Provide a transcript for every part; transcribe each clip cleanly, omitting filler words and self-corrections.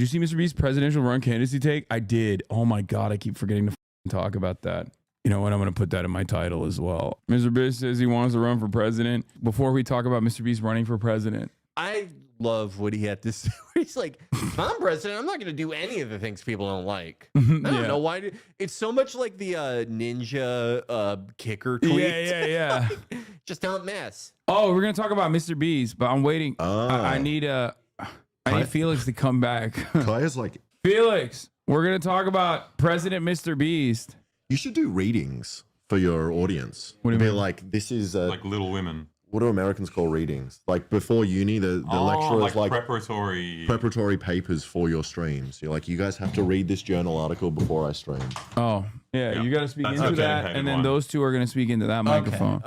Did you see Mr. Beast's presidential run candidacy take? I did. Oh my God, I keep forgetting to talk about that. You know what? I'm going to put that in my title as well. Mr. Beast says he wants to run for president. Before we talk about Mr. Beast running for president, I love what he had to say. He's like, if I'm president, I'm not going to do any of the things people don't like. I don't know why. It's so much like the ninja kicker tweet. Yeah. Just don't mess. Oh, we're going to talk about Mr. Beast, but I'm waiting. I need Felix to come back. Kaya's like, Felix, we're going to talk about President Mr. Beast. you should do readings for your audience. What do you mean? Like, this is like Little Women. What do Americans call readings? Like before uni, the lecturers like preparatory papers for your streams. You're like, you guys have to read this journal article before I stream. Oh, yeah. You got to speak into that, and then those two are going to speak into that microphone.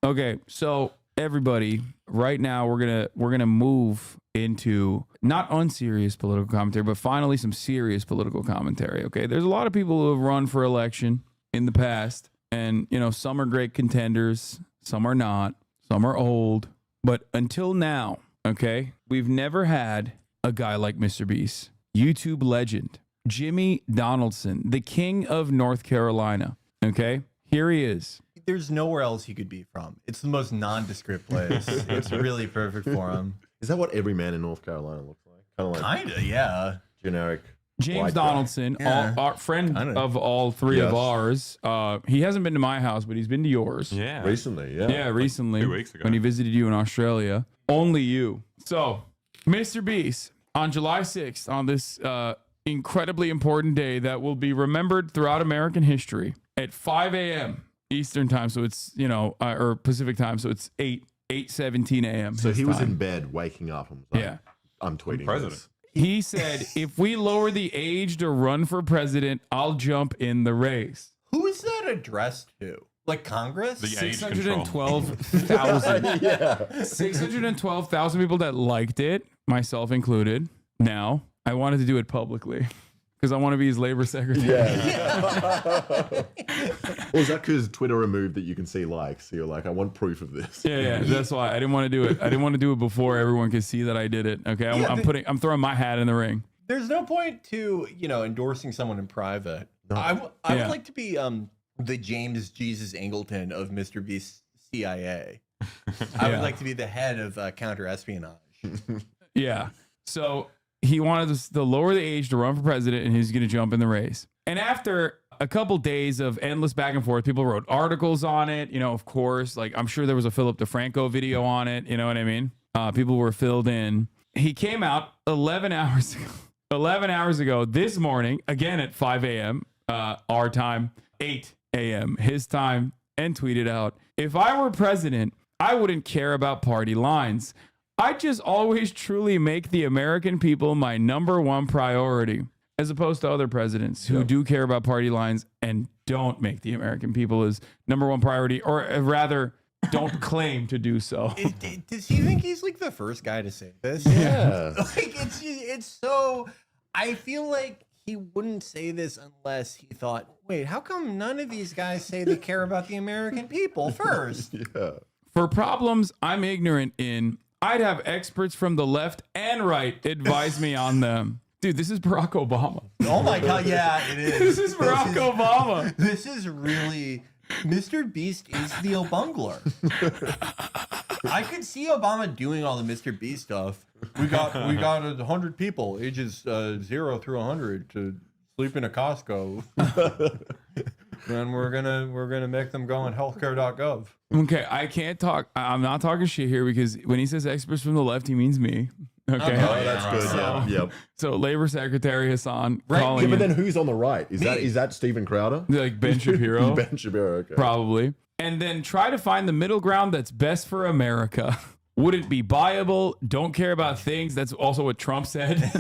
Okay. So everybody, right now we're gonna move into not unserious political commentary, but finally some serious political commentary. Okay, there's a lot of people who have run for election in the past, and you know, some are great contenders, some are not. Some are old, but until now, okay, we've never had a guy like Mr. Beast. YouTube legend, Jimmy Donaldson, the king of North Carolina. Okay, here he is. There's nowhere else he could be from. It's the most nondescript place. It's really perfect for him. Is that what every man in North Carolina looks like? Kinda, yeah. Generic. James Donaldson, our friend of all three of ours. He hasn't been to my house, but he's been to yours. Yeah. Recently, Yeah, recently. 2 weeks ago. When he visited you in Australia. Only you. So, Mr. Beast, on July 6th, on this incredibly important day that will be remembered throughout American history, at 5 a.m. Eastern time, so it's, you know, or Pacific time, so it's 8:17 a.m. So he was in bed waking up and was like, I'm tweeting president. He said, if we lower the age to run for president, I'll jump in the race. Who is that addressed to? Like Congress? The age control. 612,000. 612,000 people that liked it, myself included. Now, I wanted to do it publicly because I want to be his labor secretary. Well, is that because Twitter removed that you can see likes? So you're like, I want proof of this. Yeah, that's why I didn't want to do it. I didn't want to do it before everyone could see that I did it. Okay, I'm throwing my hat in the ring. There's no point to, you know, endorsing someone in private. No. I would like to be the James Jesus Angleton of Mr. Beast's CIA. I would like to be the head of counter-espionage. Yeah. So he wanted to lower the age to run for president, and he's going to jump in the race. And after a couple days of endless back and forth, people wrote articles on it. You know, of course, like I'm sure there was a Philip DeFranco video on it. You know what I mean? People were filled in. He came out 11 hours ago. 11 hours ago this morning, again at 5 a.m. Our time, 8 a.m. his time, and tweeted out, if I were president, I wouldn't care about party lines. I just always truly make the American people my #1 priority, as opposed to other presidents who do care about party lines and don't make the American people his #1 priority, or rather don't claim to do so. Does he think he's like the first guy to say this? Yeah. Like it's so, I feel like he wouldn't say this unless he thought, wait, how come none of these guys say they care about the American people first? Yeah. For problems I'm ignorant in, I'd have experts from the left and right advise me on them. Dude, this is Barack Obama. Oh my God, yeah, it is. This is Barack Obama. This is really, Mr. Beast is the Obungler. I could see Obama doing all the Mr. Beast stuff. We got 100 people, ages 0 through 100, to sleep in a Costco. And we're gonna make them go on healthcare.gov. Okay, I can't talk. I'm not talking shit here because when he says experts from the left, he means me. Okay, Oh, that's good. Yep. So Labor Secretary Hasan Yeah, calling but in, then who's on the right? Is that Stephen Crowder? like Ben Shapiro, Ben Shapiro, okay. probably, and then try to find the middle ground that's best for America. Wouldn't be buyable. Don't care about things. That's also what Trump said.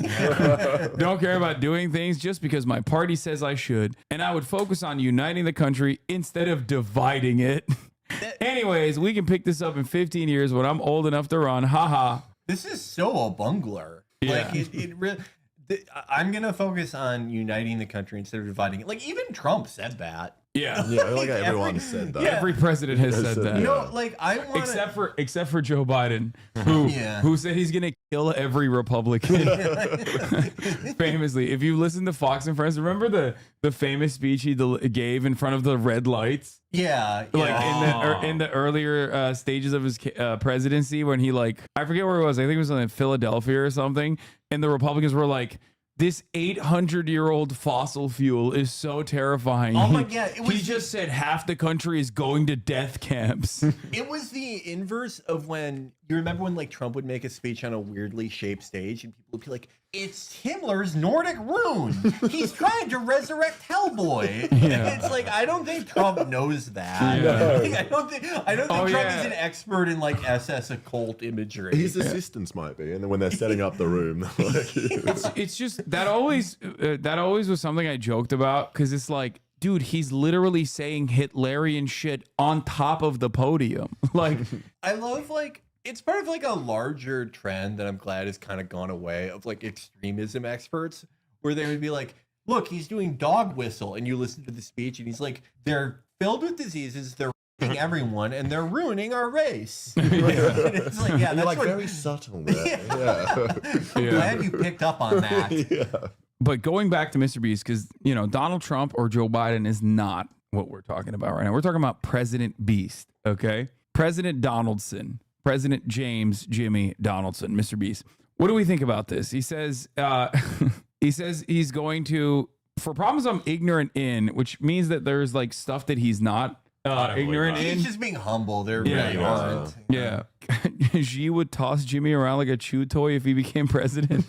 Don't care about doing things just because my party says I should. And I would focus on uniting the country instead of dividing it. Anyways, we can pick this up in 15 years when I'm old enough to run. Haha. This is so Obungler. Yeah. Like it really. I'm gonna focus on uniting the country instead of dividing it. Like even Trump said that. Yeah. Yeah, like everyone said that. Every president has said that. You know, like I want Except for Joe Biden, who said he's gonna kill every Republican. Famously, if you listen to Fox and Friends, remember the famous speech he gave in front of the red lights, like in the earlier stages of his presidency, when he I forget where it was. I think it was in Philadelphia or something, and the Republicans were like, this 800-year-old fossil fuel is so terrifying. Oh my God. He just said half the country is going to death camps. It was the inverse of when you remember when like Trump would make a speech on a weirdly shaped stage and people would be like, it's Himmler's Nordic rune. He's trying to resurrect Hellboy. Yeah. It's like, I don't think Trump knows that. Yeah. Like, I don't think Trump is an expert in like SS occult imagery. His assistants might be, and then when they're setting up the room, they're like, It's just that always was something I joked about, because it's like, dude, he's literally saying Hitlerian shit on top of the podium. Like, I love it's part of like a larger trend that I'm glad has kind of gone away of like extremism experts, where they would be like, look, he's doing dog whistle, and you listen to the speech and he's like, they're filled with diseases, they're ruining everyone, and they're ruining our race. It's like, yeah, that's like what, very subtle there. Yeah. I'm glad you picked up on that. Yeah. but going back to Mr. Beast, because Donald Trump or Joe Biden is not what we're talking about right now. We're talking about President Beast, okay? President Donaldson, President James Jimmy Donaldson, Mr. Beast. What do we think about this? He says he's going to, for problems I'm ignorant in, which means that there's like stuff that he's not ignorant in. He's just being humble. They're Yeah. really aren't. Yeah. Xi would toss Jimmy around like a chew toy if he became president.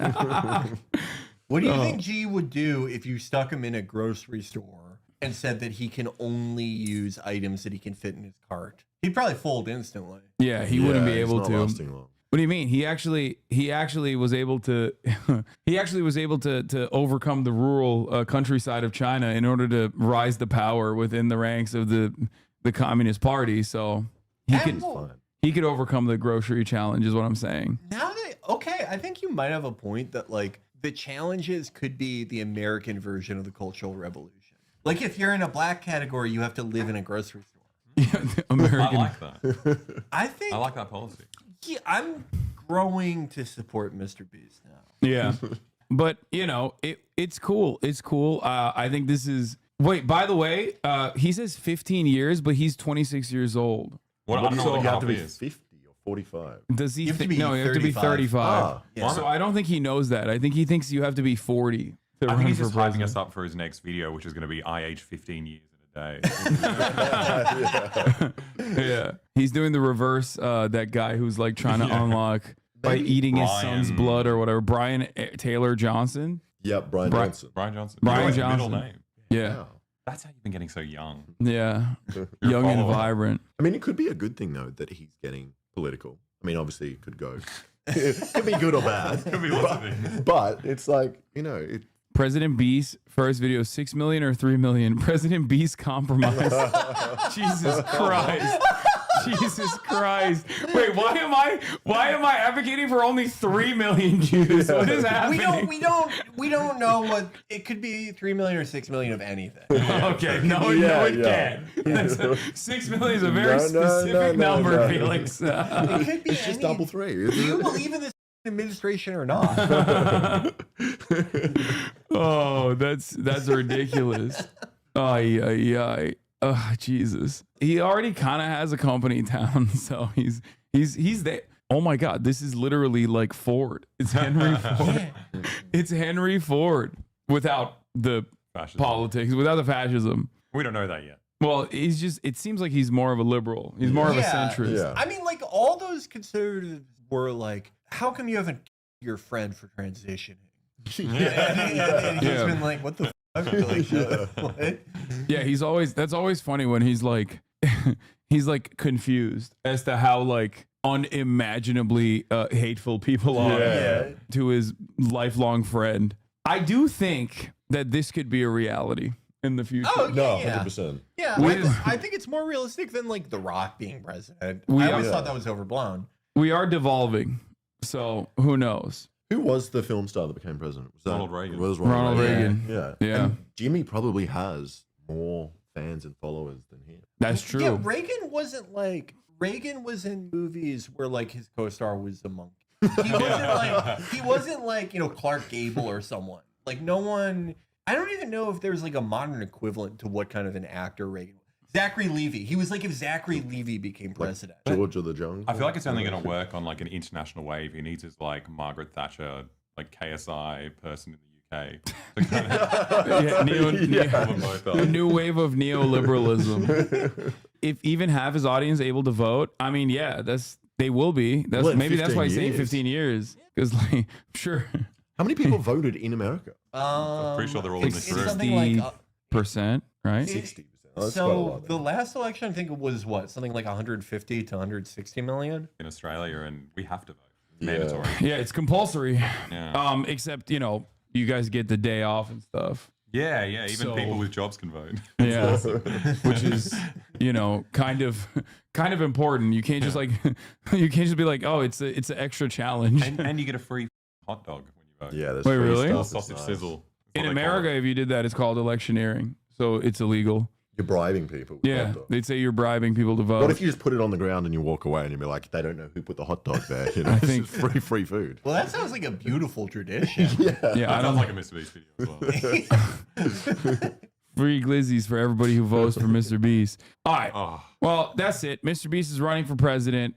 What do you think G would do if you stuck him in a grocery store and said that he can only use items that he can fit in his cart? He'd probably fold instantly. Yeah, he wouldn't be it's able not to. lasting long. What do you mean? He actually was able to to overcome the rural countryside of China in order to rise to power within the ranks of the Communist Party. So he could overcome the grocery challenge, is what I'm saying. I think you might have a point that like the challenges could be the American version of the Cultural Revolution. Like if you're in a black category, you have to live in a grocery store. Yeah, American. I like that. I like that policy. Yeah, I'm growing to support Mr. Beast now. Yeah, but it's cool. It's cool. I think this is. Wait, by the way, he says 15 years, but he's 26 years old. What, I don't know So what you the have to be half is. 50 or 45. Does he? You have to be No, you have to be 35. Ah, yeah. So I don't think he knows that. I think he thinks you have to be 40. To I run think he's for just hyping president. us up for his next video, which is going to be I age 15 years in a day. Yeah, he's doing the reverse. That guy who's like trying to unlock by eating his son's Brian. blood or whatever. Brian Taylor Johnson. Yep, Brian Bri- Johnson. Brian Johnson. Brian You know his Johnson. Middle name. Yeah, Wow. That's how you've been getting so young. yeah, young and follower. vibrant. I mean, it could be a good thing though that he's getting political. I mean, obviously, it could go. It could be good or bad. Could be lots of things. But it's like President Beast first video 6 million or 3 million. President Beast compromise. Jesus Christ. Jesus Christ. Wait, why am I advocating for only 3 million Jews? What is happening? We don't know what it could be. 3 million or 6 million of anything. Okay, no, it can't. 6 million is a very No, specific no, number, no. Felix. It could be it's just double three. Do you believe in this administration or not? Oh, that's ridiculous. Ay. Oh, Jesus. He already kind of has a company town, so he's there. Oh my God, this is literally like Ford. It's Henry Ford. It's Henry Ford without the Fascism. politics, without the fascism. We don't know that yet. Well, it seems like he's more of a liberal. He's more of a centrist. Yeah. I mean, like all those conservatives were like, how come you haven't your friend for transitioning? And he's been like, what the fuck? Like, what? Yeah, that's always funny when he's like confused as to how like unimaginably hateful people are to his lifelong friend. I do think that this could be a reality in the future. Oh, No, yeah. 100%. Yeah, I think it's more realistic than like The Rock being president. I always thought that was overblown. We are devolving, so who knows? Who was the film star that became president? Was that Ronald Reagan. It was Ronald Reagan. Yeah. Yeah. And Jimmy probably has more fans and followers than him. That's true. Yeah, Reagan was in movies where like his co-star was a monkey. He wasn't like, you know, Clark Gable or someone. Like no one, I don't even know if there's like a modern equivalent to what kind of an actor Reagan was. Zachary Levi. He was like if Zachary Levi became president. George of the Jungle. I feel like it's only going to work on like an international wave. He needs his like Margaret Thatcher, like KSI person in the UK. To kind of The new wave of neoliberalism. If even half his audience able to vote, I mean, yeah, they will be. Well, in Maybe that's why he's 15 saying years. 15 years. Because like, sure, How many people voted in America? I'm pretty sure they're all in this It's room. something like 60%, right? 60%. Oh, that's quite a so lot, the then. last election I think it was what, something like 150 to 160 million. In Australia, and we have to vote. Yeah. Mandatory. Yeah, it's compulsory. Yeah. Except, you know, you guys get the day off and stuff. Yeah. Even So- people with jobs can vote. Yeah, which is, you know, kind of important. You can't just like, you can't just be like, oh, it's an extra challenge. and you get a free hot dog when you vote. Yeah, there's Wait, free really? stuff. It's Sausage nice. sizzle. In That's what they call America, it. if you did that, it's called electioneering, so it's illegal. You're bribing people. with Yeah, hot dogs. they'd say you're bribing people to vote. What if you just put it on the ground and you walk away and you'll be like, they don't know who put the hot dog there? You know, I it's think- just free food. Well, that sounds like a beautiful tradition. Yeah, I That don't sounds like a Mr. Beast video as well. free glizzies for everybody who votes for Mr. Beast. All right. Oh. Well, that's it. Mr. Beast is running for president.